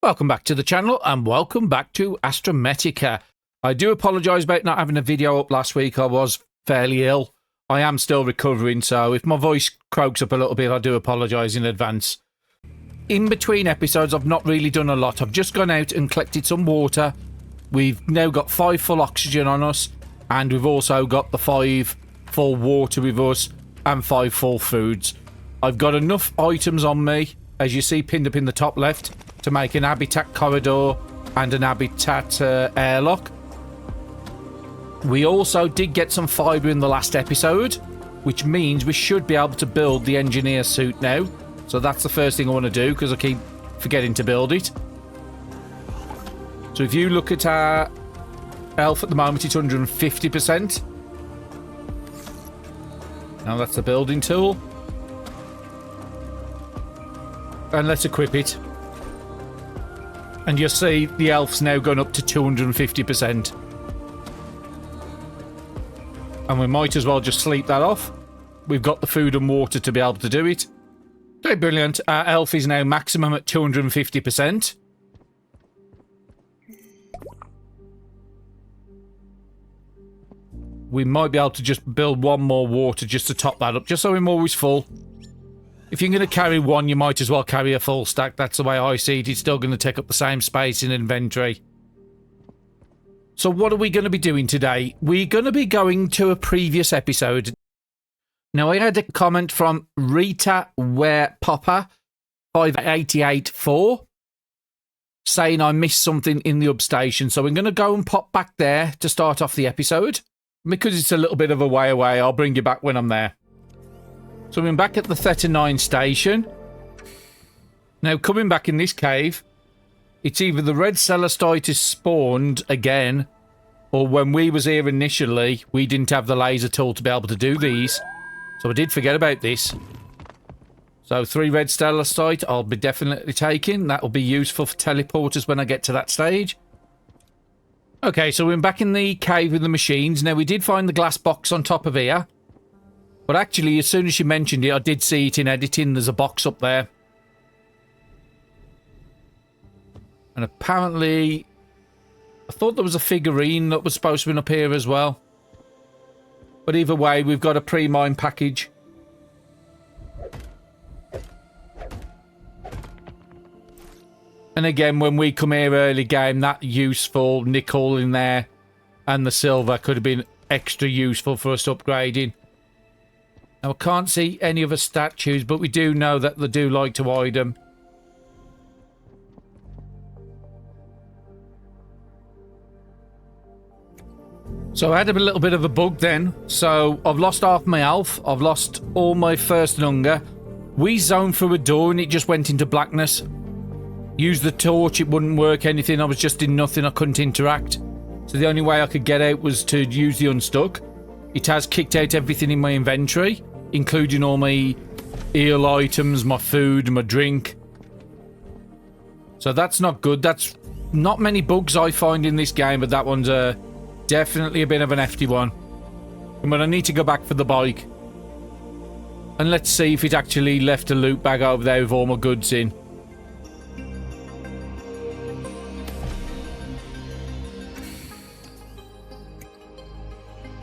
Welcome back to the channel and welcome back to Astrometica. I do apologise about not having a video up last week. I was fairly ill. I am still recovering, so if my voice croaks up a little bit, I do apologise in advance. In between episodes, I've not really done a lot. I've just gone out and collected some water. We've now got 5 full oxygen on us, and we've also got the 5 full water with us and 5 full foods. I've got enough items on me, as you see pinned up in the top left, to make an habitat corridor and an habitat airlock. We also did get some fibre in the last episode, which means we should be able to build the engineer suit now. So that's the first thing I want to do, because I keep forgetting to build it. So if you look at our elf at the moment, it's 150%. Now that's the building tool. And let's equip it. And you'll see the elf's now gone up to 250%. And we might as well just sleep that off. We've got the food and water to be able to do it. Okay, brilliant. Our elf is now maximum at 250%. We might be able to just build one more water just to top that up, just so I'm always full. If you're going to carry one, you might as well carry a full stack. That's the way I see it. It's still going to take up the same space in inventory. So what are we going to be doing today? We're going to be going to a previous episode. Now, I had a comment from Rita Ware Popper 5884 saying I missed something in the upstation. So I'm going to go and pop back there to start off the episode. Because it's a little bit of a way away, I'll bring you back when I'm there. So I'm back at the Theta 9 station. Now, coming back in this cave, it's either the red celestite is spawned again, or when we was here initially, we didn't have the laser tool to be able to do these. So I did forget about this. So 3 red celestite I'll be definitely taking. That will be useful for teleporters when I get to that stage. Okay, so we're back in the cave with the machines. Now, we did find the glass box on top of here. But actually, as soon as you mentioned it, I did see it in editing. There's a box up there. And apparently, I thought there was a figurine that was supposed to be up here as well. But either way, we've got a pre-mine package. And again, when we come here early game, that useful nickel in there and the silver could have been extra useful for us upgrading. Now, I can't see any other statues, but we do know that they do like to hide them. So I had a little bit of a bug then. So I've lost half my health. I've lost all my thirst and hunger. We zoned through a door and it just went into blackness. Used the torch, it wouldn't work anything. I was just in nothing. I couldn't interact. So the only way I could get out was to use the unstuck. It has kicked out everything in my inventory, including all my eel items, my food, my drink. So that's not good. That's not many bugs I find in this game, but that one's definitely a bit of an hefty one. But I need to go back for the bike. And let's see if it actually left a loot bag over there with all my goods in.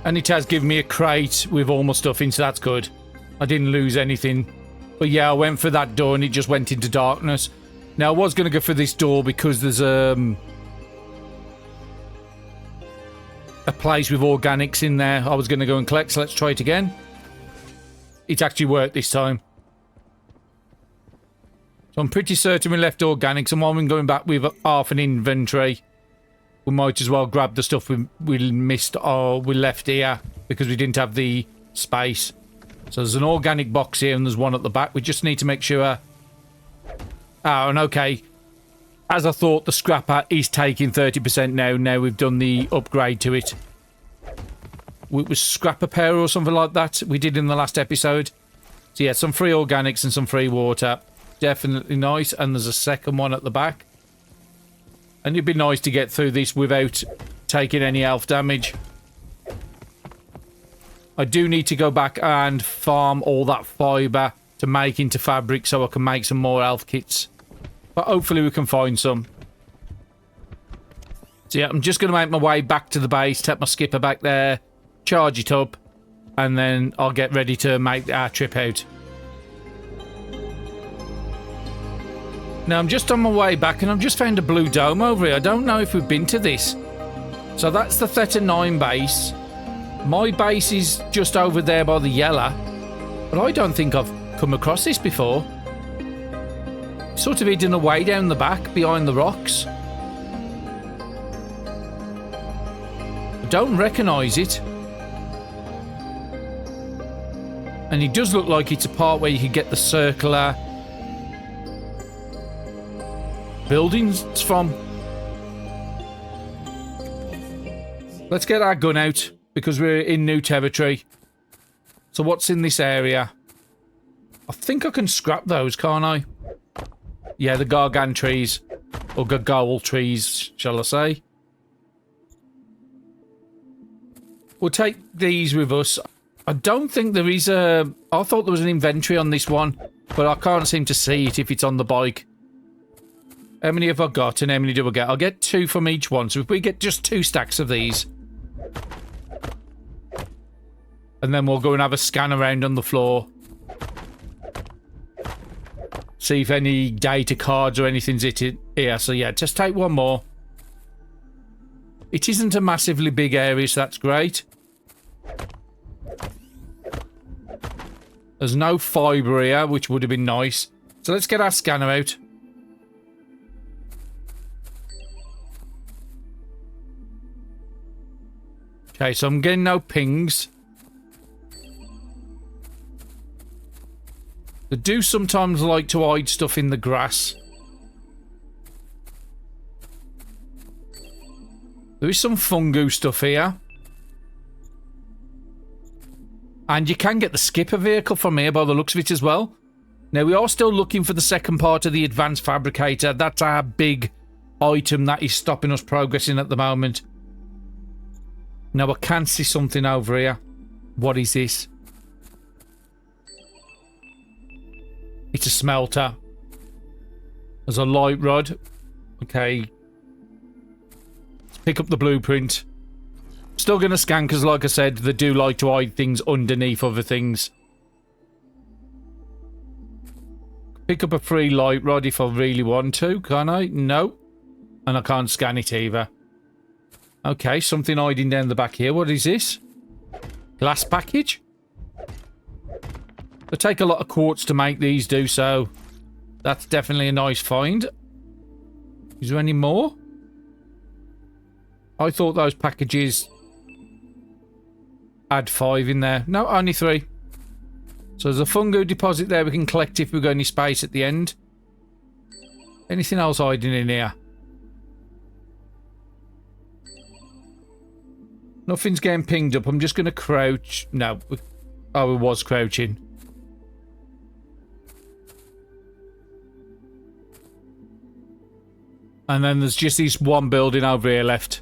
And it has given me a crate with all my stuff in, so that's good. I didn't lose anything. But yeah, I went for that door and it just went into darkness. Now, I was going to go for this door because there's a place with organics in there I was going to go and collect, so let's try it again. It actually worked this time. So I'm pretty certain we left organics, and while we're going back with half an inventory, we might as well grab the stuff we missed or we left here because we didn't have the space. So there's an organic box here and there's one at the back. We just need to make sure... Oh, and okay. As I thought, the scrapper is taking 30% now. Now we've done the upgrade to it. It was scrapper power or something like that we did in the last episode. So yeah, some free organics and some free water. Definitely nice. And there's a second one at the back. And it'd be nice to get through this without taking any health damage. I do need to go back and farm all that fibre to make into fabric so I can make some more health kits. But hopefully we can find some. So yeah, I'm just going to make my way back to the base, take my skipper back there, charge it up, and then I'll get ready to make our trip out. Now I'm just on my way back and I've just found a blue dome over here. I don't know if we've been to this. So that's the Theta 9 base. My base is just over there by the yellow. But I don't think I've come across this before. Sort of hidden away down the back behind the rocks. I don't recognise it. And it does look like it's a part where you could get the circular buildings from. Let's get our gun out because we're in new territory. So what's in this area? I think I can scrap those, can't I? Yeah, the gargan trees. Or gargoyle trees, shall I say. We'll take these with us. I don't think there is a... I thought there was an inventory on this one, but I can't seem to see it if it's on the bike. How many have I got and how many do I get? I'll get 2 from each one. So if we get just 2 stacks of these. And then we'll go and have a scan around on the floor. See if any data cards or anything's here. So yeah, just take 1 more. It isn't a massively big area, so that's great. There's no fibre here, which would have been nice. So let's get our scanner out. Okay, so I'm getting no pings. They do sometimes like to hide stuff in the grass. There is some fungu stuff here. And you can get the skipper vehicle from here by the looks of it as well. Now, we are still looking for the second part of the advanced fabricator. That's our big item that is stopping us progressing at the moment. Now, I can see something over here. What is this? It's a smelter. There's a light rod. Okay. Let's pick up the blueprint. Still going to scan because, like I said, they do like to hide things underneath other things. Pick up a free light rod if I really want to, can I? No. And I can't scan it either. Okay, something hiding down the back here. What is this? Glass package? They take a lot of quartz to make these do, so that's definitely a nice find. Is there any more? I thought those packages had 5 in there. No, only 3. So there's a fungu deposit there we can collect if we've got any space at the end. Anything else hiding in here? Nothing's getting pinged up. I'm just going to crouch. No. Oh, it was crouching. And then there's just this one building over here left.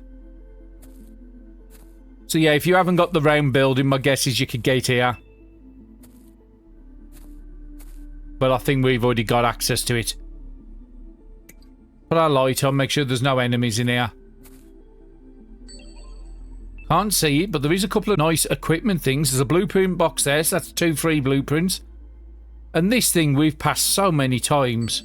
So yeah, if you haven't got the round building, my guess is you could gate here. But I think we've already got access to it. Put our light on, make sure there's no enemies in here. Can't see it, but there is a couple of nice equipment things. There's a blueprint box there, so that's 2 free blueprints. And this thing we've passed so many times.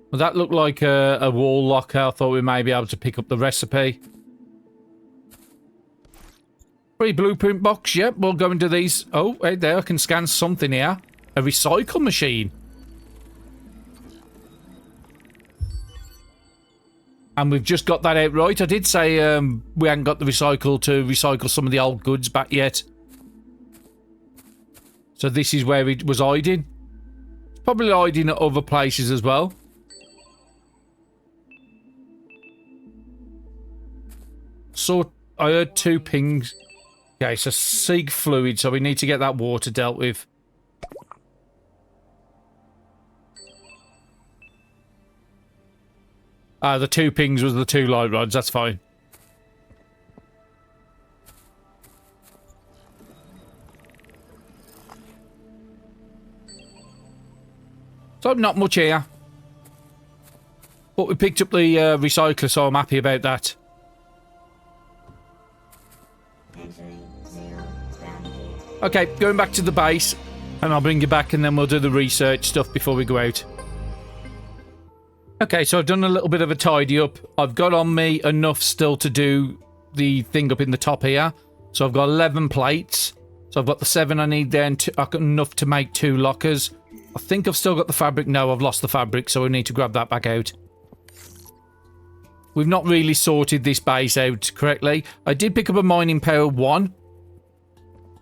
Well, that looked like a wall locker. I thought we may be able to pick up the recipe. Free blueprint box, yep, we'll go into these. Oh, hey there, I can scan something here. A recycle machine. And we've just got that out right. I did say we hadn't got the recycle to recycle some of the old goods back yet. So this is where it was hiding. It's probably hiding at other places as well. So I heard 2 pings. Okay, so seek fluid, so we need to get that water dealt with. The 2 pings was the 2 light rods, that's fine. So not much here. But we picked up the recycler, so I'm happy about that. Okay, going back to the base, and I'll bring you back and then we'll do the research stuff before we go out. Okay, so I've done a little bit of a tidy up. I've got on me enough still to do the thing up in the top here. So I've got 11 plates. So I've got the 7 I need there, and I've got enough to make 2 lockers. I think I've still got the fabric. No, I've lost the fabric, so we need to grab that back out. We've not really sorted this base out correctly. I did pick up a mining power 1,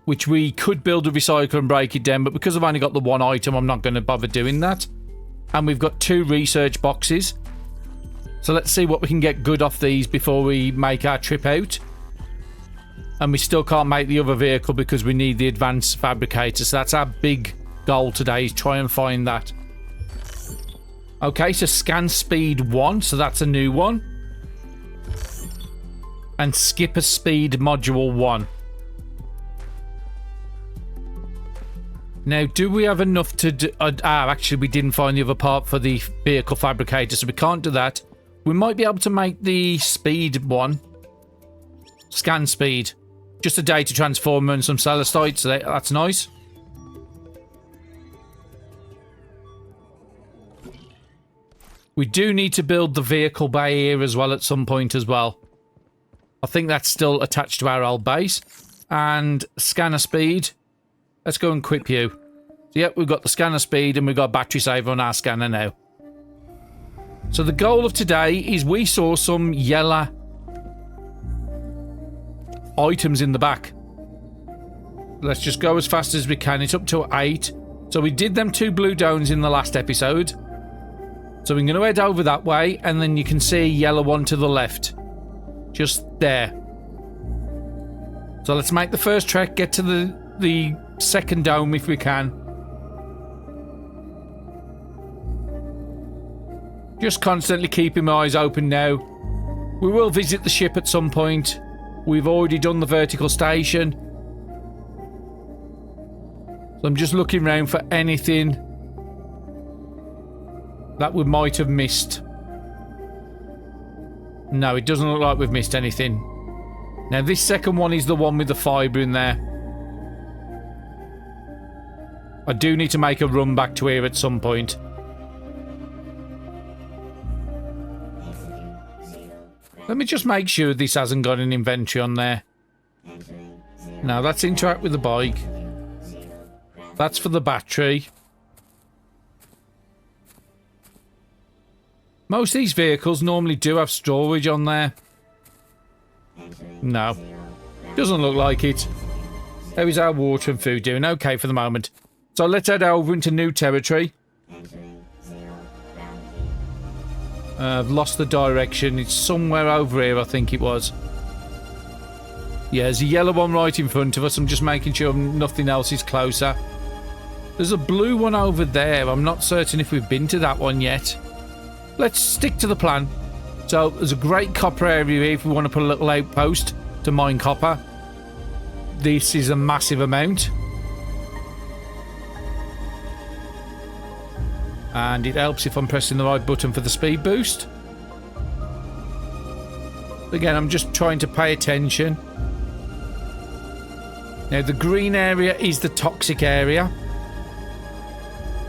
which we could build a recycler and break it down, but because I've only got the 1 item, I'm not going to bother doing that. And we've got 2 research boxes. So let's see what we can get good off these before we make our trip out. And we still can't make the other vehicle because we need the advanced fabricator. So that's our big goal today, is try and find that. Okay, so scan speed 1, so that's a new one. And skipper speed module 1. Now, do we have enough to do... actually, we didn't find the other part for the vehicle fabricator, so we can't do that. We might be able to make the speed one. Scan speed. Just a data transformer and some celestite, so that's nice. We do need to build the vehicle bay here as well at some point as well. I think that's still attached to our old base. And scanner speed. Let's go and equip you. So, yep, we've got the scanner speed and we've got battery saver on our scanner now. So the goal of today is we saw some yellow items in the back. Let's just go as fast as we can. It's up to 8. So we did them 2 blue domes in the last episode. So we're going to head over that way and then you can see a yellow one to the left. Just there. So let's make the first trek, get to the second dome if we can. Just constantly keeping my eyes open now. We will visit the ship at some point. We've already done the vertical station. So I'm just looking around for anything that we might have missed. No, it doesn't look like we've missed anything. Now this second one is the one with the fibre in there. I do need to make a run back to here at some point. Let me just make sure this hasn't got an inventory on there. No, that's interact with the bike. That's for the battery. Most of these vehicles normally do have storage on there. No. Doesn't look like it. How is our water and food doing? Okay for the moment. So let's head over into new territory. I've lost the direction. It's somewhere over here, I think it was. Yeah, there's a yellow one right in front of us. I'm just making sure nothing else is closer. There's a blue one over there. I'm not certain if we've been to that one yet. Let's stick to the plan. So there's a great copper area here if we want to put a little outpost to mine copper. This is a massive amount. And it helps if I'm pressing the right button for the speed boost. Again, I'm just trying to pay attention. Now, the green area is the toxic area.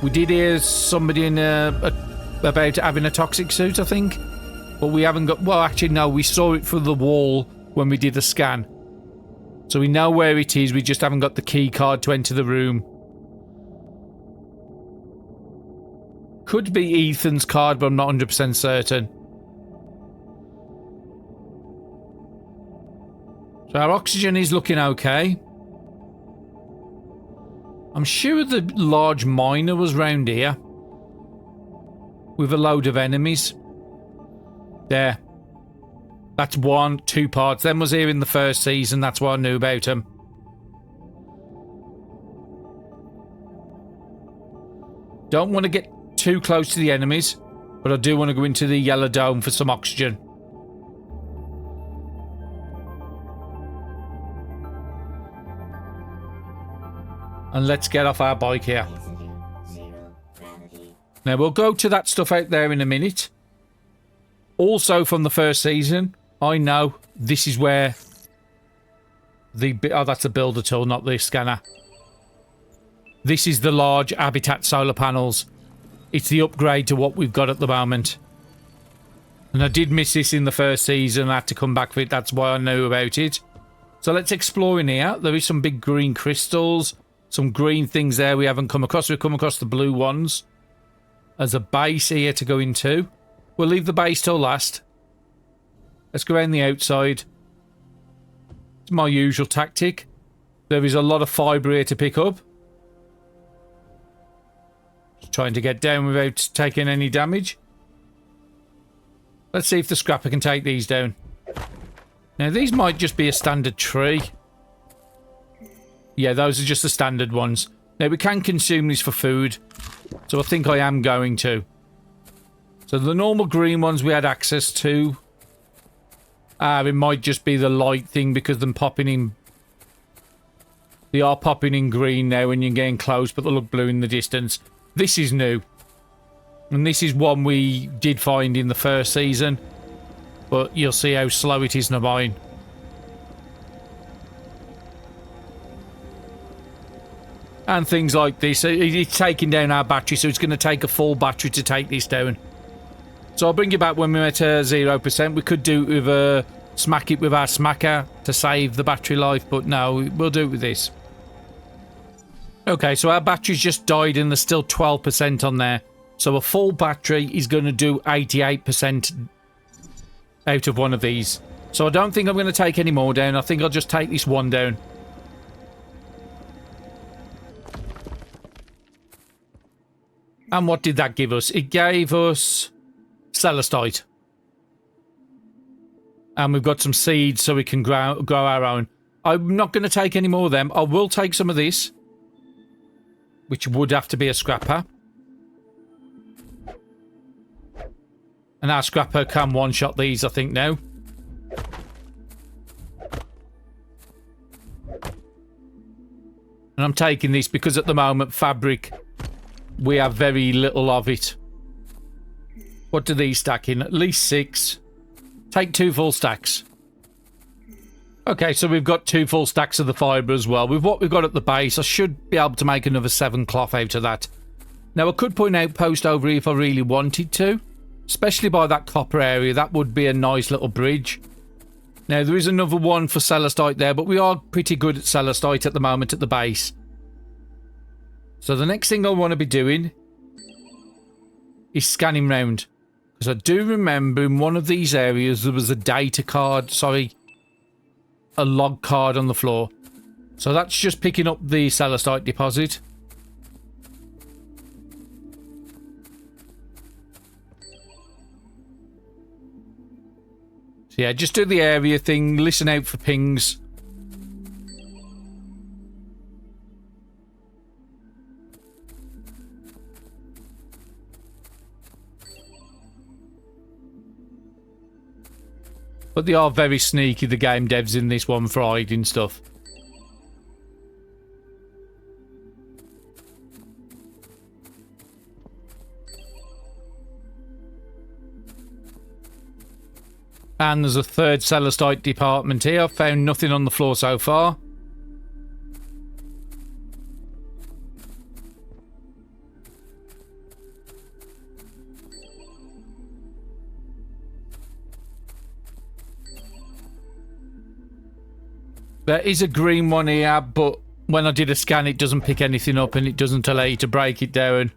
We did hear somebody about having a toxic suit, I think. But we haven't got... Well, actually, no. We saw it through the wall when we did the scan. So we know where it is. We just haven't got the key card to enter the room. Could be Ethan's card, but I'm not 100% certain. So our oxygen is looking okay. I'm sure the large miner was round here. With a load of enemies. There. That's 2 parts. Them was here in the first season. That's what I knew about them. Don't want to get too close to the enemies, but I do want to go into the yellow dome for some oxygen. And let's get off our bike here. Now, we'll go to that stuff out there in a minute. Also, from the first season, I know this is where the... Oh, that's a builder tool, not the scanner. This is the large habitat solar panels. It's the upgrade to what we've got at the moment. And I did miss this in the first season. I had to come back for it. That's why I knew about it. So let's explore in here. There is some big green crystals. Some green things there we haven't come across. We've come across the blue ones. There's a base here to go into. We'll leave the base till last. Let's go around the outside. It's my usual tactic. There is a lot of fibre here to pick up. Just trying to get down without taking any damage. Let's see if the scrapper can take these down. Now, these might just be a standard tree. Yeah, those are just the standard ones. Now, we can consume these for food. So I think I am going to. So the normal green ones we had access to. It might just be the light thing because them popping in. They are popping in green now when you're getting close, but they look blue in the distance. This is new. And this is one we did find in the first season. But you'll see how slow it is in mine. And things like this. It's taking down our battery, so it's going to take a full battery to take this down. So I'll bring you back when we're at 0%. We could do it with smack it with our smacker to save the battery life, but no, we'll do it with this. Okay, so our battery's just died and there's still 12% on there. So a full battery is going to do 88% out of one of these. So I don't think I'm going to take any more down. I think I'll just take this one down. And what did that give us? It gave us celestite. And we've got some seeds so we can grow our own. I'm not going to take any more of them. I will take some of this, which would have to be a scrapper. And our scrapper can one-shot these, I think, now. And I'm taking this because at the moment, fabric, we have very little of it. What do these stack in? At least 6. Take 2 full stacks. Okay, so we've got 2 full stacks of the fibre as well. With what we've got at the base, I should be able to make another 7 cloth out of that. Now, I could put an outpost over here if I really wanted to. Especially by that copper area. That would be a nice little bridge. Now, there is another one for celestite there, but we are pretty good at celestite at the moment at the base. So the next thing I want to be doing is scanning round. Because I do remember in one of these areas there was a data card, sorry, a log card on the floor. So that's just picking up the celestite deposit. So yeah, just do the area thing, listen out for pings. But they are very sneaky, the game devs in this one, for hiding stuff. And there's a third celestite department here. I've found nothing on the floor so far. There is a green one here, but when I did a scan, it doesn't pick anything up and it doesn't allow you to break it down.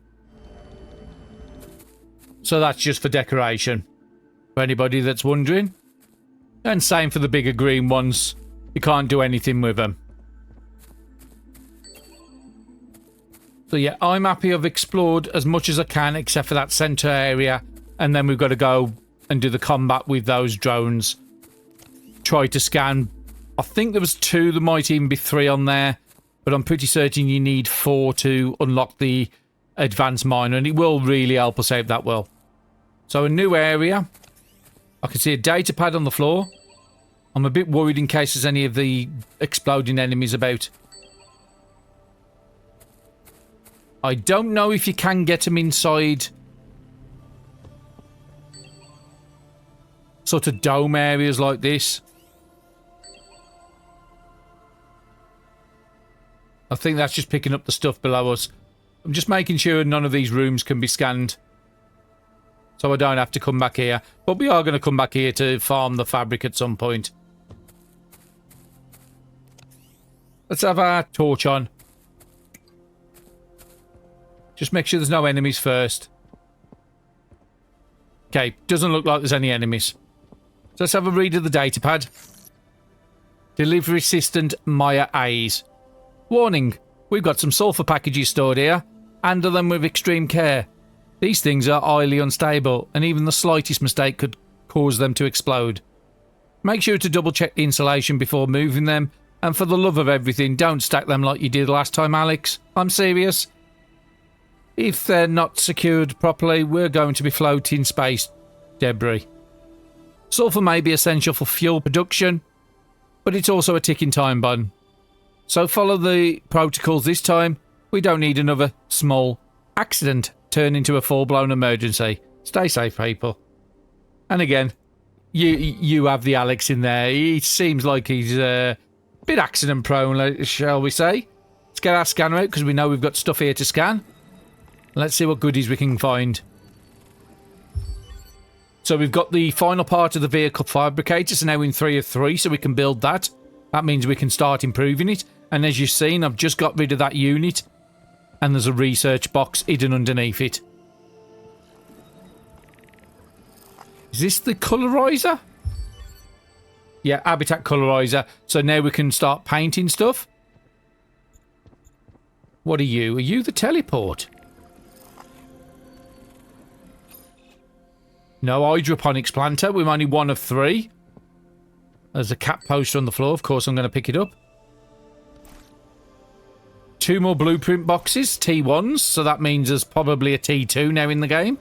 So that's just for decoration. For anybody that's wondering. And same for the bigger green ones. You can't do anything with them. So yeah, I'm happy I've explored as much as I can except for that centre area. And then we've got to go and do the combat with those drones. Try to scan. I think there was 2, there might even be 3 on there. But I'm pretty certain you need 4 to unlock the advanced miner. And it will really help us out that well. So a new area. I can see a data pad on the floor. I'm a bit worried in case there's any of the exploding enemies about. I don't know if you can get them inside sort of dome areas like this. I think that's just picking up the stuff below us. I'm just making sure none of these rooms can be scanned, so I don't have to come back here. But we are going to come back here to farm the fabric at some point. Let's have our torch on. Just make sure there's no enemies first. Okay, doesn't look like there's any enemies. So let's have a read of the datapad. Delivery assistant Maya A's. Warning, we've got some sulfur packages stored here. Handle them with extreme care. These things are highly unstable, and even the slightest mistake could cause them to explode. Make sure to double check the insulation before moving them, and for the love of everything, don't stack them like you did last time, Alex. I'm serious. If they're not secured properly, we're going to be floating space debris. Sulfur may be essential for fuel production, but it's also a ticking time bomb. So follow the protocols this time. We don't need another small accident turn into a full-blown emergency. Stay safe, people. And again, you have the Alex in there. He seems like he's a bit accident-prone, shall we say. Let's get our scanner out, because we know we've got stuff here to scan. Let's see what goodies we can find. So we've got the final part of the vehicle fabricator, so now in 3 of 3, so we can build that. That means we can start improving it. And as you've seen, I've just got rid of that unit. And there's a research box hidden underneath it. Is this the colorizer? Yeah, habitat colorizer. So now we can start painting stuff. What are you? Are you the teleport? No hydroponics planter. We're only 1 of 3. There's a cat poster on the floor. Of course, I'm going to pick it up. 2 more blueprint boxes, T1s, so that means there's probably a T2 now in the game.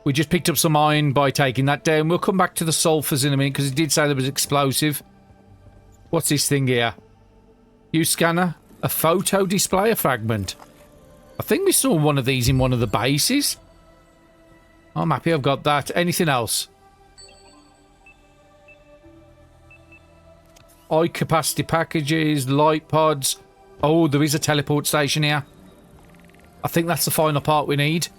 We just picked up some iron by taking that down. We'll come back to the sulfurs in a minute, because it did say there was explosive. What's this thing here? Use scanner. A photo display, a fragment. I think we saw one of these in one of the bases. I'm happy I've got that. Anything else? High capacity packages, light pods. Oh, there is a teleport station here. I think that's the final part we need.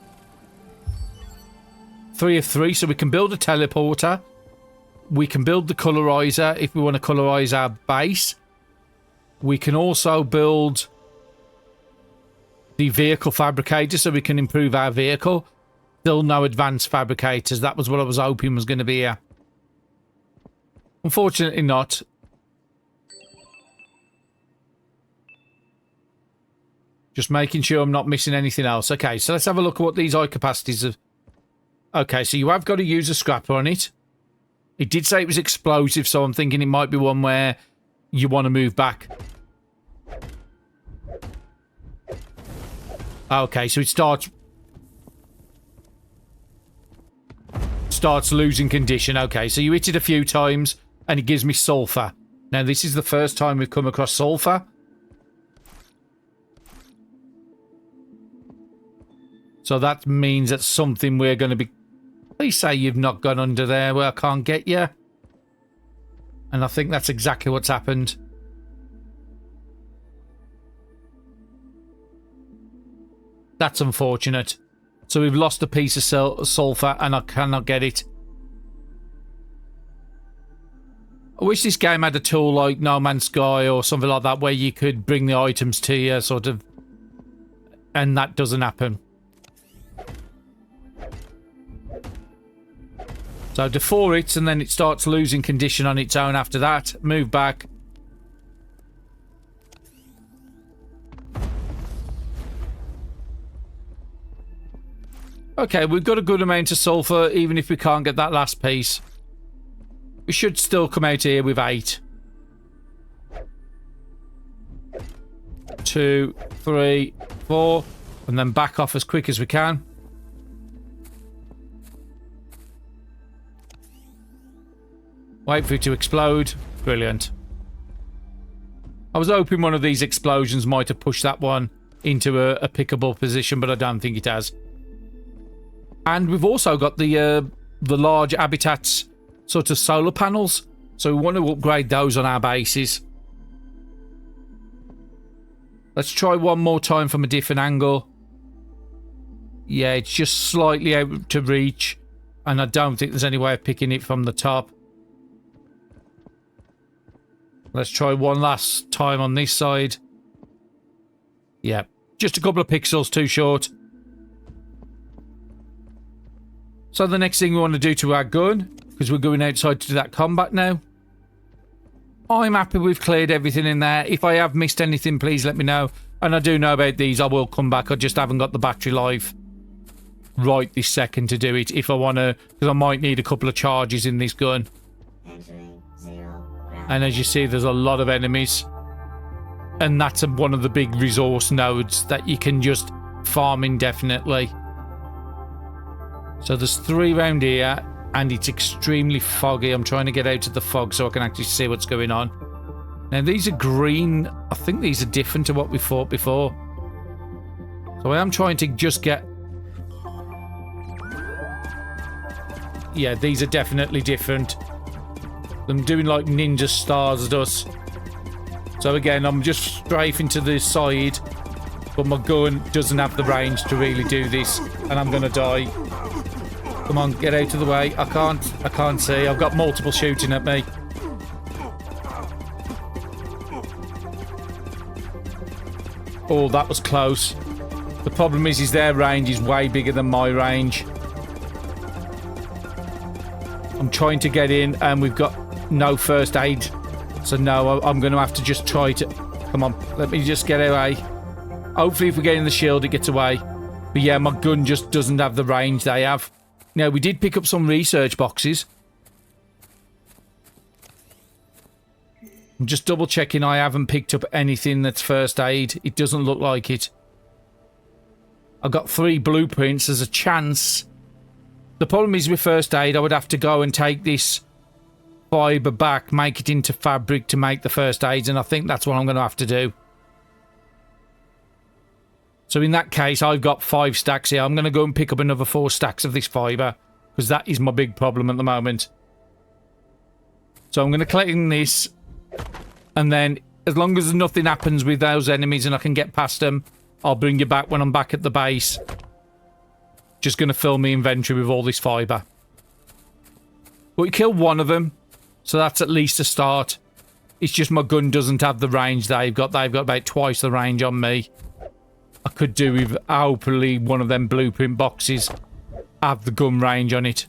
3 of 3, so we can build a teleporter. We can build the colorizer if we want to colorize our base. We can also build the vehicle fabricator so we can improve our vehicle. Still no advanced fabricators. That was what I was hoping was going to be here. Unfortunately not. Just making sure I'm not missing anything else. Okay, so let's have a look at what these high capacities are. Okay, so you have got to use a scrapper on it. It did say it was explosive, so I'm thinking it might be one where you want to move back. Okay, so it starts losing condition. Okay, so you hit it a few times, and it gives me sulfur. Now, this is the first time we've come across sulfur. So that means that's something we're going to be... Please say you've not gone under there where I can't get you. And I think that's exactly what's happened. That's unfortunate. So we've lost a piece of sulfur and I cannot get it. I wish this game had a tool like No Man's Sky or something like that where you could bring the items to you, sort of. And that doesn't happen. So defor it, and then it starts losing condition on its own after that. Move back. Okay, we've got a good amount of sulfur, even if we can't get that last piece. We should still come out here with 8. 2, 3, 4, and then back off as quick as we can. Wait for it to explode. Brilliant. I was hoping one of these explosions might have pushed that one into a pickable position, but I don't think it has. And we've also got the large habitats sort of solar panels, so we want to upgrade those on our bases. Let's try one more time from a different angle. Yeah, it's just slightly out to reach, and I don't think there's any way of picking it from the top. Let's try one last time on this side. Yeah, just a couple of pixels too short. So the next thing we want to do to our gun, because we're going outside to do that combat now. I'm happy we've cleared everything in there. If I have missed anything, please let me know. And I do know about these. I will come back. I just haven't got the battery life right this second to do it. If I want to, because I might need a couple of charges in this gun. And as you see, there's a lot of enemies. And that's one of the big resource nodes that you can just farm indefinitely. So there's 3 around here, and it's extremely foggy. I'm trying to get out of the fog so I can actually see what's going on. Now, these are green. I think these are different to what we fought before. So I am trying to just get... Yeah, these are definitely different. I'm doing like ninja stars does. So again, I'm just strafing to the side, but my gun doesn't have the range to really do this, and I'm gonna die. Come on, get out of the way. I can't see. I've got multiple shooting at me. Oh, that was close. The problem is their range is way bigger than my range. I'm trying to get in, and we've got no first aid. So no, I'm going to have to just try to... Come on, let me just get away. Hopefully if we get in the shield, it gets away. But yeah, my gun just doesn't have the range they have. Now, we did pick up some research boxes. I'm just double checking I haven't picked up anything that's first aid. It doesn't look like it. I've got 3 blueprints. There's a chance. The problem is with first aid, I would have to go and take this fibre back, make it into fabric to make the first aids, and I think that's what I'm going to have to do. So in that case, I've got 5 stacks here. I'm going to go and pick up another 4 stacks of this fibre, because that is my big problem at the moment. So I'm going to collect this, and then as long as nothing happens with those enemies and I can get past them, I'll bring you back when I'm back at the base. Just going to fill my inventory with all this fibre. But we killed one of them, so that's at least a start. It's just my gun doesn't have the range they've got. They've got about twice the range on me. I could do with, hopefully, one of them blueprint boxes have the gun range on it.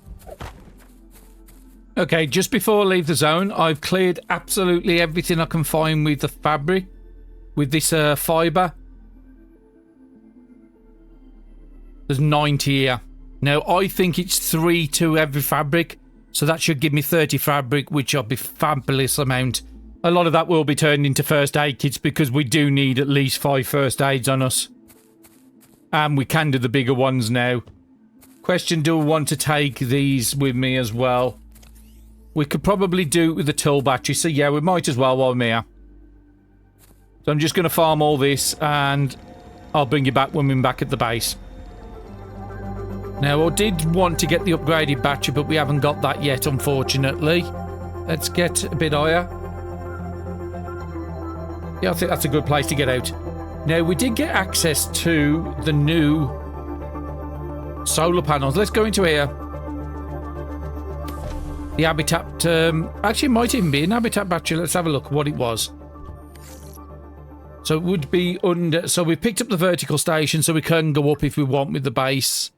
Okay, just before I leave the zone, I've cleared absolutely everything I can find with the fabric, with this fibre. There's 90 here. Now, I think it's 3 to every fabric, so that should give me 30 fabric, which will be a fabulous amount. A lot of that will be turned into first aid kits because we do need at least 5 first aids on us. And we can do the bigger ones now. Question, do I want to take these with me as well? We could probably do it with the tool battery, so yeah, we might as well while I'm here. So I'm just going to farm all this, and I'll bring you back when we're back at the base. Now, I did want to get the upgraded battery, but we haven't got that yet, unfortunately. Let's get a bit higher. Yeah, I think that's a good place to get out. Now, we did get access to the new solar panels. Let's go into here. The habitat, actually, it might even be an habitat battery. Let's have a look what it was. So it would be under... So we picked up the vertical station, so we can go up if we want with the base.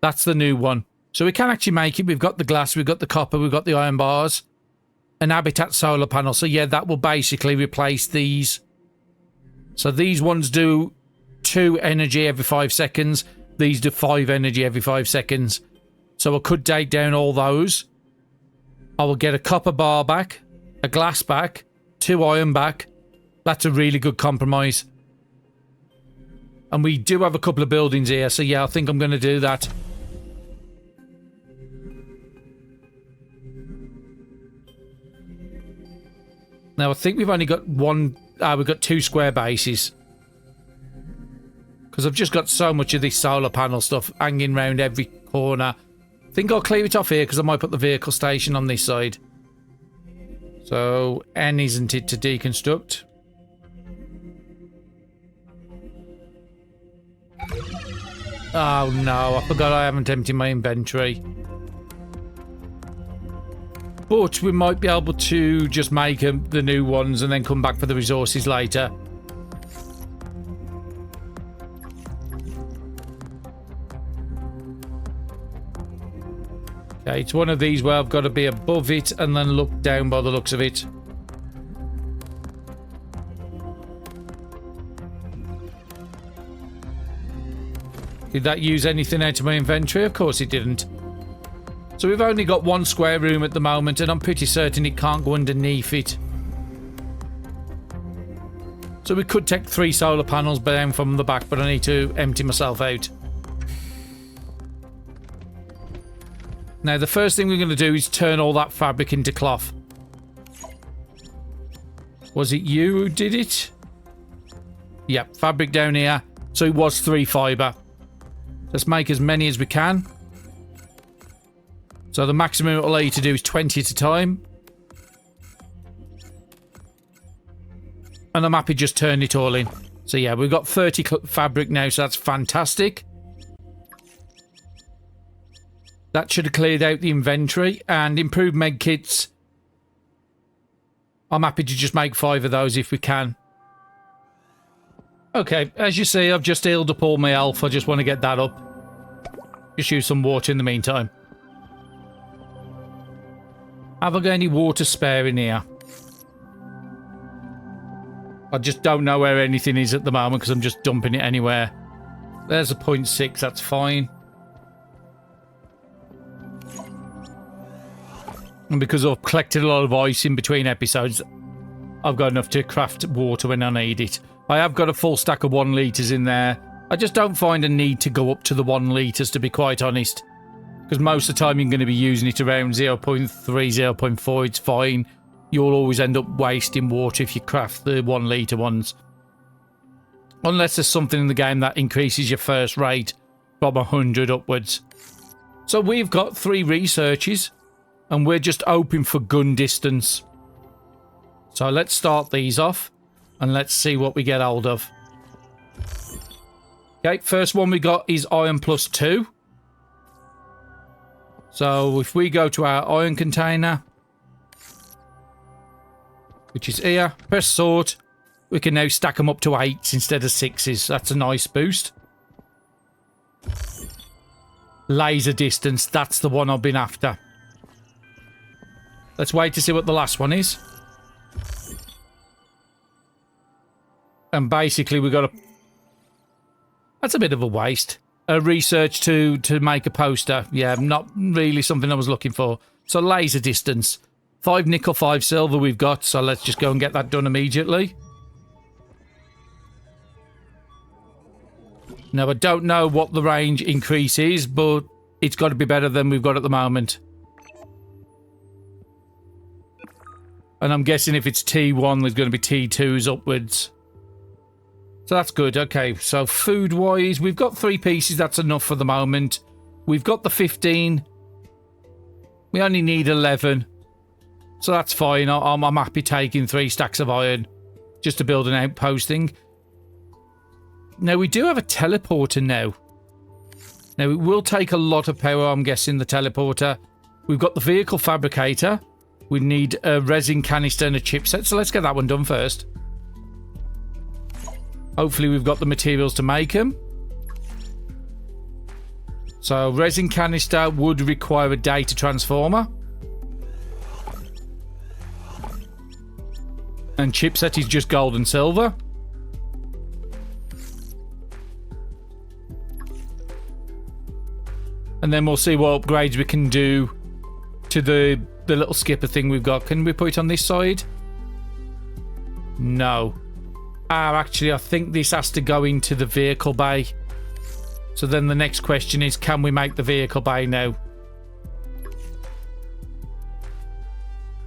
That's the new one. So we can actually make it. We've got the glass, we've got the copper, we've got the iron bars. An habitat solar panel. So yeah, that will basically replace these. So these ones do 2 energy every 5 seconds. These do 5 energy every 5 seconds. So I could take down all those. I will get a copper bar back, a glass back, 2 iron back. That's a really good compromise. And we do have a couple of buildings here, so yeah, I think I'm going to do that. Now, I think we've only got one... we've got 2 square bases. Because I've just got so much of this solar panel stuff hanging around every corner. I think I'll clear it off here because I might put the vehicle station on this side. So, N isn't it to deconstruct? Oh no, I forgot I haven't emptied my inventory. But we might be able to just make the new ones and then come back for the resources later. Okay, it's one of these where I've got to be above it and then look down by the looks of it. Did that use anything out of my inventory? Of course it didn't. So we've only got 1 square room at the moment, and I'm pretty certain it can't go underneath it. So we could take 3 solar panels down from the back, but I need to empty myself out. Now, the first thing we're going to do is turn all that fabric into cloth. Was it you who did it? Yep, fabric down here. So it was 3 fibre. Let's make as many as we can. So the maximum it will allow you to do is 20 at a time. And I'm happy just turn it all in. So yeah, we've got 30 fabric now, so that's fantastic. That should have cleared out the inventory. And improved med kits. I'm happy to just make 5 of those if we can. Okay, as you see, I've just healed up all my health. I just want to get that up. Just use some water in the meantime. Have I got any water spare in here? I just don't know where anything is at the moment because I'm just dumping it anywhere. There's a 0.6, that's fine. And because I've collected a lot of ice in between episodes, I've got enough to craft water when I need it. I have got a full stack of 1 litres in there. I just don't find a need to go up to the 1 litres, to be quite honest. Because most of the time you're going to be using it around 0.3, 0.4, it's fine. You'll always end up wasting water if you craft the 1 litre ones. Unless there's something in the game that increases your first rate from 100 upwards. So we've got 3 researches, and we're just hoping for gun distance. So let's start these off, and let's see what we get hold of. Okay, first one we got is iron +2. So if we go to our iron container, which is here, press sort, we can now stack them up to 8s instead of 6s. That's a nice boost. Laser distance, that's the one I've been after. Let's wait to see what the last one is. And basically we got a... That's a bit of a waste. A research to make a poster. Yeah, not really something I was looking for. So laser distance. 5 nickel, 5 silver we've got. So let's just go and get that done immediately. Now, I don't know what the range increase is, but it's got to be better than we've got at the moment. And I'm guessing if it's T1, there's going to be T2s upwards. So that's good. Okay, so food-wise, we've got 3 pieces. That's enough for the moment. We've got the 15. We only need 11. So that's fine. I'm happy taking 3 stacks of iron just to build an outpost thing. Now, we do have a teleporter now. Now, it will take a lot of power, I'm guessing, the teleporter. We've got the vehicle fabricator. We need a resin canister and a chipset. So let's get that one done first. Hopefully we've got the materials to make them. So resin canister would require a data transformer. And chipset is just gold and silver. And then we'll see what upgrades we can do to the little skipper thing we've got. Can we put it on this side? No. Actually, I think this has to go into the vehicle bay. So then the next question is, can we make the vehicle bay now?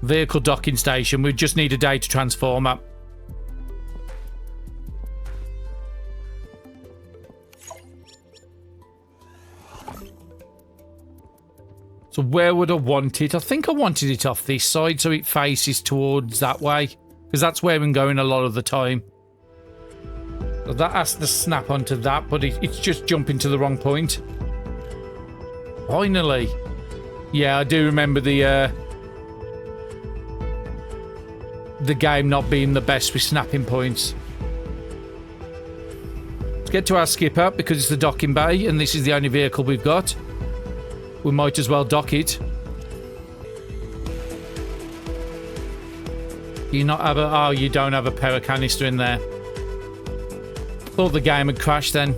Vehicle docking station. We just need a data transformer. So where would I want it? I think I wanted it off this side so it faces towards that way. Because that's where I'm going a lot of the time. So that has to snap onto that, but it's just jumping to the wrong point. Finally. Yeah, I do remember the game not being the best with snapping points. Let's get to our skipper because it's the docking bay and this is the only vehicle we've got. We might as well dock it. You not have a... Oh, you don't have a power canister in there. Thought the game had crashed then.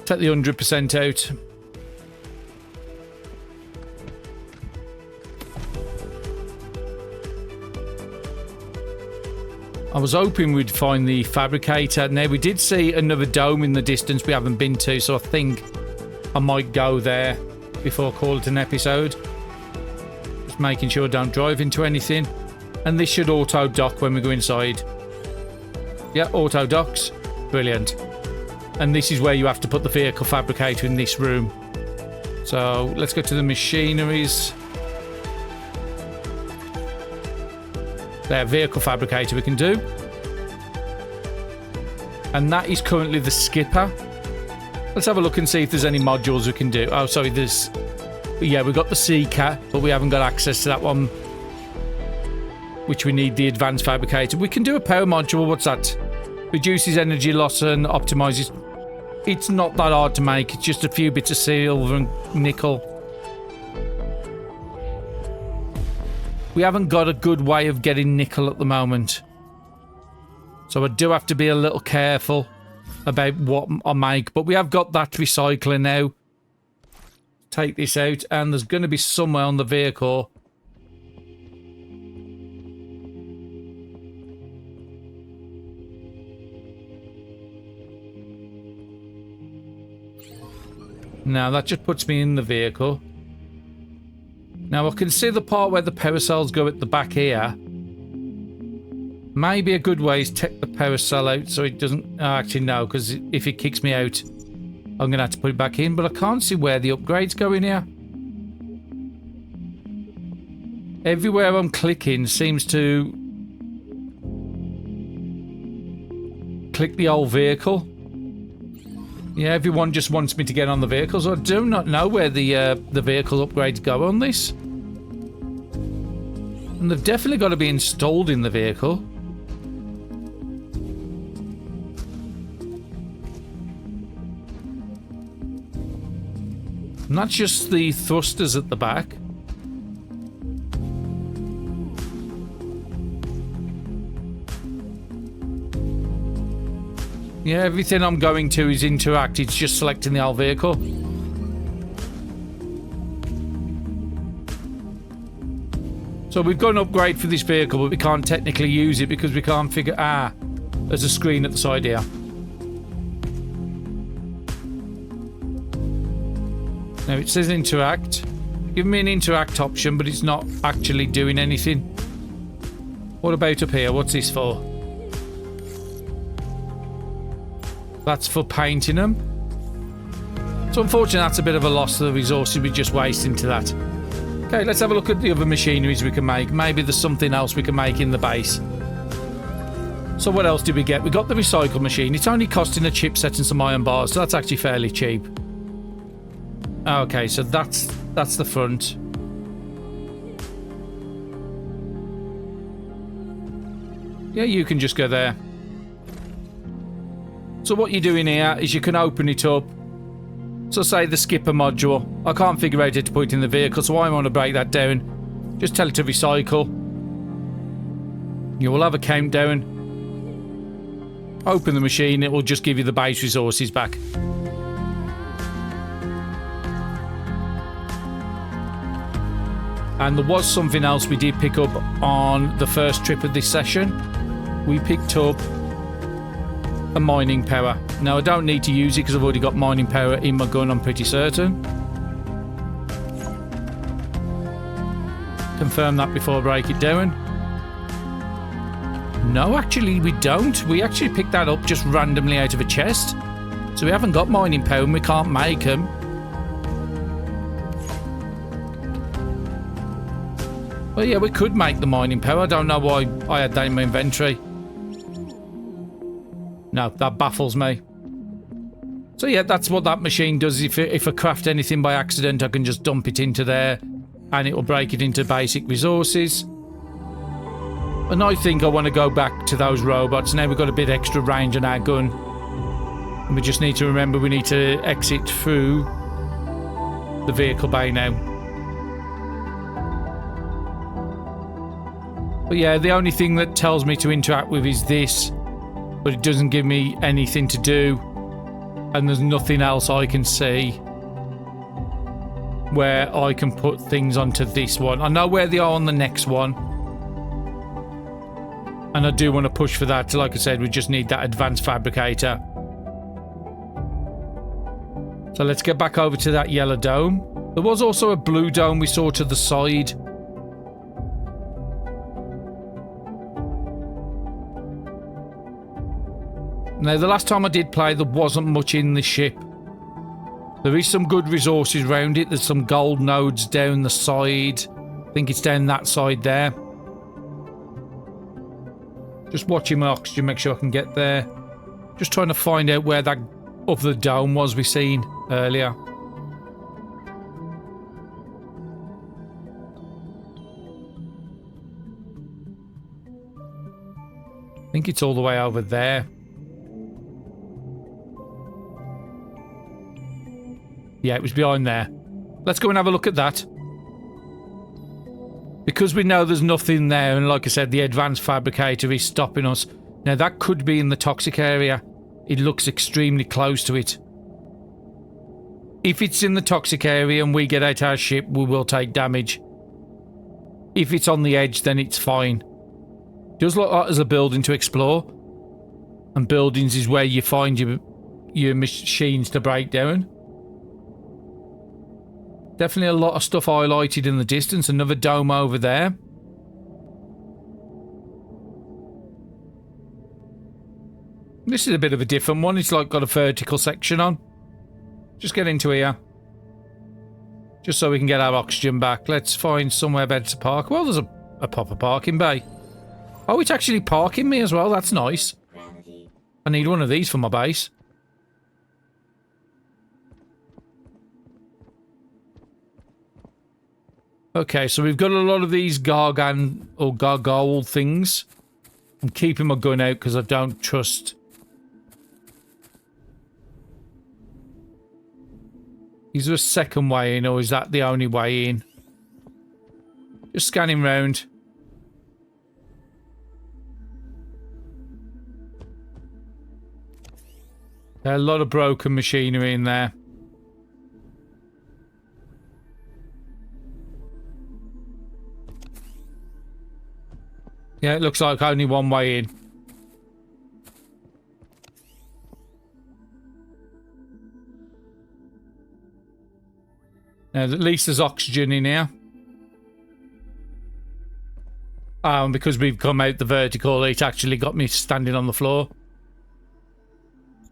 Take the 100% out. I was hoping we'd find the fabricator. Now, we did see another dome in the distance we haven't been to, so I think I might go there before I call it an episode. Just making sure I don't drive into anything. And this should auto-dock when we go inside. Yeah, auto-docks. Brilliant. And this is where you have to put the vehicle fabricator in this room. So, let's go to the machineries. There, vehicle fabricator we can do. And that is currently the skipper. Let's have a look and see if there's any modules we can do. Oh, sorry, there's... Yeah, we've got the Seeker, but we haven't got access to that one. Which we need the advanced fabricator. We can do a power module. What's that? Reduces energy loss and optimizes. It's not that hard to make. It's just a few bits of silver and nickel. We haven't got a good way of getting nickel at the moment. So I do have to be a little careful about what I make. But we have got that recycler now. Take this out. And there's going to be somewhere on the vehicle. Now that just puts me in the vehicle. Now I can see the part where the power cells go at the back here. Maybe a good way is take the power cell out so it doesn't... actually no, because if it kicks me out, I'm going to have to put it back in. But I can't see where the upgrades go in here. Everywhere I'm clicking seems to... click the old vehicle. Yeah, everyone just wants me to get on the vehicle, so I do not know where the vehicle upgrades go on this. And they've definitely got to be installed in the vehicle. And that's just the thrusters at the back. Yeah, everything I'm going to is interact. It's just selecting the old vehicle. So we've got an upgrade for this vehicle, but we can't technically use it because we can't figure... Ah, there's a screen at the side here. Now it says interact. Give me an interact option, but it's not actually doing anything. What about up here? What's this for? That's for painting them. So unfortunately that's a bit of a loss of the resources we're just wasting to that. Okay, let's have a look at the other machineries we can make. Maybe there's something else we can make in the base. So what else did we get? We got the recycle machine. It's only costing a chipset and some iron bars, so that's actually fairly cheap. Okay, so that's the front. Yeah, you can just go there. So what you're doing here is you can open it up. So say the skipper module. I can't figure out how to put it in the vehicle, so I want to break that down. Just tell it to recycle. You will have a countdown. Open the machine, it will just give you the base resources back. And there was something else we did pick up on the first trip of this session. We picked up a mining power. No, I don't need to use it because I've already got mining power in my gun, I'm pretty certain. Confirm that before I break it down. No, actually we don't. We actually picked that up just randomly out of a chest. So we haven't got mining power and we can't make them. Well, yeah, we could make the mining power. I don't know why I had that in my inventory. No, that baffles me. So yeah, that's what that machine does. If I craft anything by accident, I can just dump it into there and it will break it into basic resources. And I think I want to go back to those robots. Now we've got a bit extra range on our gun. And we just need to remember we need to exit through the vehicle bay now. But yeah, the only thing that tells me to interact with is this. But it doesn't give me anything to do. And there's nothing else I can see where I can put things onto this one. I know where they are on the next one. And I do want to push for that. Like I said, we just need that advanced fabricator. So let's get back over to that yellow dome. There was also a blue dome we saw to the side. Now, the last time I did play, there wasn't much in the ship. There is some good resources around it. There's some gold nodes down the side. I think it's down that side there. Just watching my oxygen, make sure I can get there. Just trying to find out where that other dome was we seen earlier. I think it's all the way over there. Yeah, it was behind there. Let's go and have a look at that. Because we know there's nothing there, and like I said, the advanced fabricator is stopping us. Now, that could be in the toxic area. It looks extremely close to it. If it's in the toxic area and we get out our ship, we will take damage. If it's on the edge, then it's fine. Does look like there's a building to explore. And buildings is where you find your machines to break down. Definitely a lot of stuff highlighted in the distance. Another dome over there. This is a bit of a different one. It's like got a vertical section on. Just get into here. Just so we can get our oxygen back. Let's find somewhere better to park. Well, there's a proper parking bay. Oh, it's actually parking me as well. That's nice. I need one of these for my base. Okay, so we've got a lot of these gargan or gargoyle things. I'm keeping my gun out because I don't trust. Is there a second way in, or is that the only way in? Just scanning round. A lot of broken machinery in there. Yeah, it looks like only one way in. Now, at least there's oxygen in here. And because we've come out the vertical, it actually got me standing on the floor.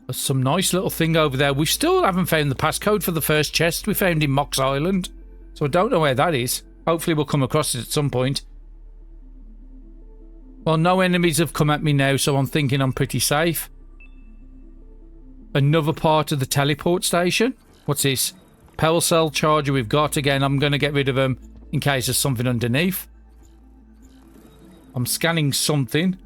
There's some nice little thing over there. We still haven't found the passcode for the first chest we found in Mox Island. So I don't know where that is. Hopefully we'll come across it at some point. Well, no enemies have come at me now, so I'm thinking I'm pretty safe. Another part of the teleport station. What's this? Power cell charger we've got. Again, I'm going to get rid of them in case there's something underneath. I'm scanning something.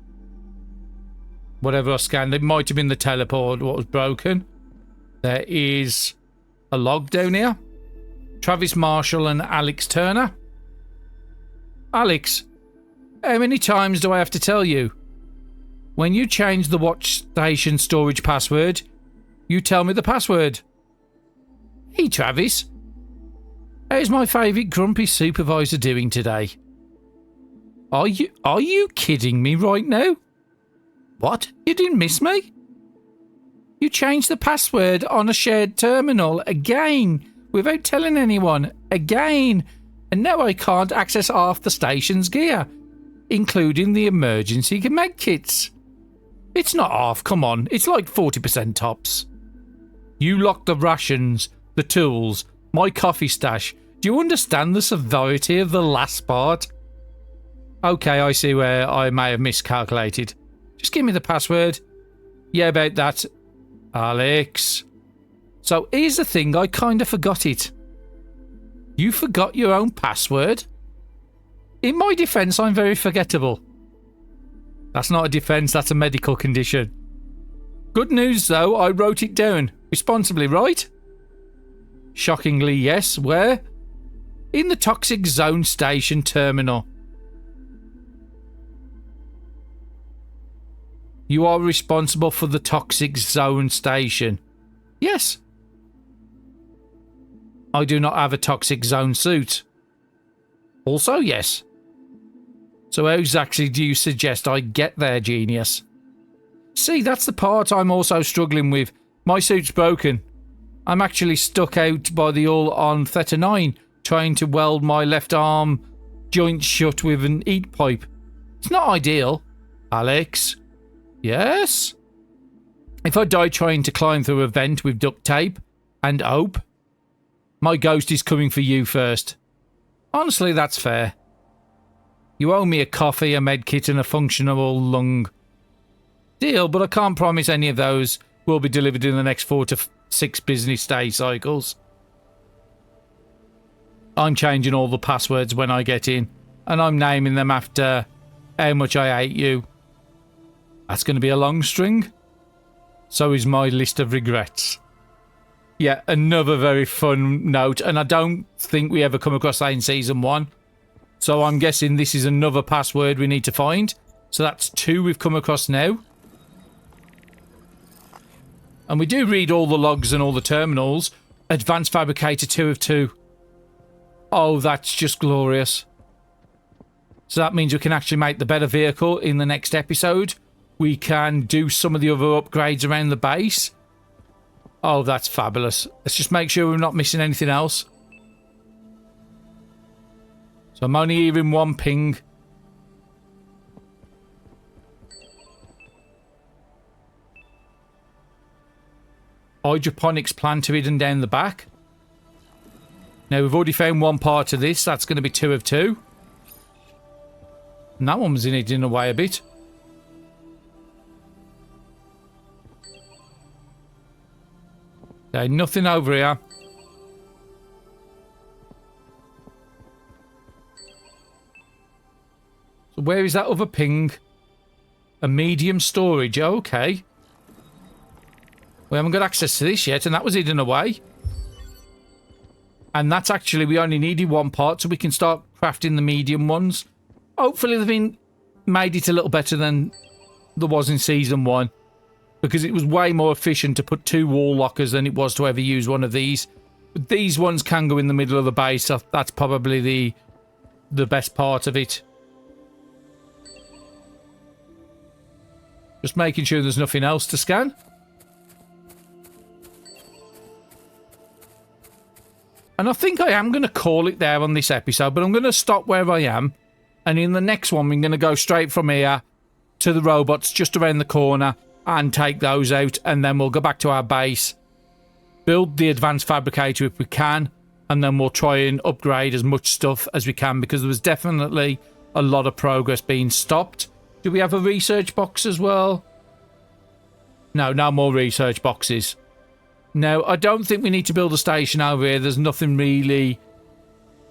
Whatever I scanned, it might have been the teleport what was broken. There is a log down here. Travis Marshall and Alex Turner. Alex, how many times do I have to tell you? When you change the watch station storage password, you tell me the password. Hey, Travis. How's my favourite grumpy supervisor doing today? Are you kidding me right now? What? You didn't miss me? You changed the password on a shared terminal again, without telling anyone, again. And now I can't access half the station's gear, including the emergency med kits. It's not half, come on, it's like 40% tops. You locked the rations, the tools, my coffee stash. Do you understand the severity of the last part? Okay, I see where I may have miscalculated. Just give me the password. Yeah, about that, Alex. So here's the thing, I kinda forgot it. You forgot your own password? In my defense, I'm very forgettable. That's not a defense, that's a medical condition. Good news though, I wrote it down. Responsibly, right? Shockingly, yes. Where? In the toxic zone station terminal. You are responsible for the toxic zone station. Yes. I do not have a toxic zone suit. Also, yes. So how exactly do you suggest I get there, genius? See, that's the part I'm also struggling with. My suit's broken. I'm actually stuck out by the hull on Theta 9, trying to weld my left arm joint shut with an heat pipe. It's not ideal. Alex? Yes? If I die trying to climb through a vent with duct tape and hope, my ghost is coming for you first. Honestly, that's fair. You owe me a coffee, a medkit, and a functional lung. Deal, but I can't promise any of those will be delivered in the next 4 to 6 business day cycles. I'm changing all the passwords when I get in, and I'm naming them after how much I hate you. That's going to be a long string. So is my list of regrets. Yeah, another very fun note, and I don't think we ever come across that in Season 1. So I'm guessing this is another password we need to find. So that's 2 we've come across now. And we do read all the logs and all the terminals. Advanced Fabricator 2 of 2. Oh, that's just glorious. So that means we can actually make the better vehicle in the next episode. We can do some of the other upgrades around the base. Oh, that's fabulous. Let's just make sure we're not missing anything else. So I'm only hearing one ping. Hydroponics plant hidden down the back. Now we've already found one part of this. That's going to be 2 of 2. And that one was hidden away a bit. Okay, nothing over here. So where is that other ping? A medium storage. Oh, okay. We haven't got access to this yet, and that was hidden away. And that's actually, we only needed one part, so we can start crafting the medium ones. Hopefully they've been made it a little better than there was in Season 1. Because it was way more efficient to put 2 wall lockers than it was to ever use one of these. But these ones can go in the middle of the base, so that's probably the best part of it. Just making sure there's nothing else to scan. And I think I am going to call it there on this episode, but I'm going to stop where I am. And in the next one, we're going to go straight from here to the robots just around the corner and take those out. And then we'll go back to our base, build the advanced fabricator if we can, and then we'll try and upgrade as much stuff as we can, because there was definitely a lot of progress being stopped. Do we have a research box as well? No, no more research boxes. No, I don't think we need to build a station over here. There's nothing really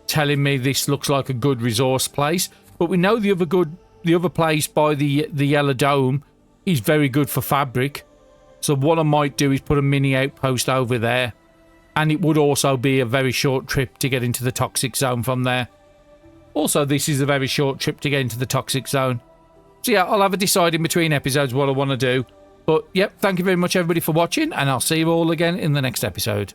telling me this looks like a good resource place. But we know the other place by the yellow dome is very good for fabric. So what I might do is put a mini outpost over there. And it would also be a very short trip to get into the toxic zone from there. Also, this is a very short trip to get into the toxic zone. So yeah, I'll have a decide in between episodes what I want to do. But yep, thank you very much everybody for watching, and I'll see you all again in the next episode.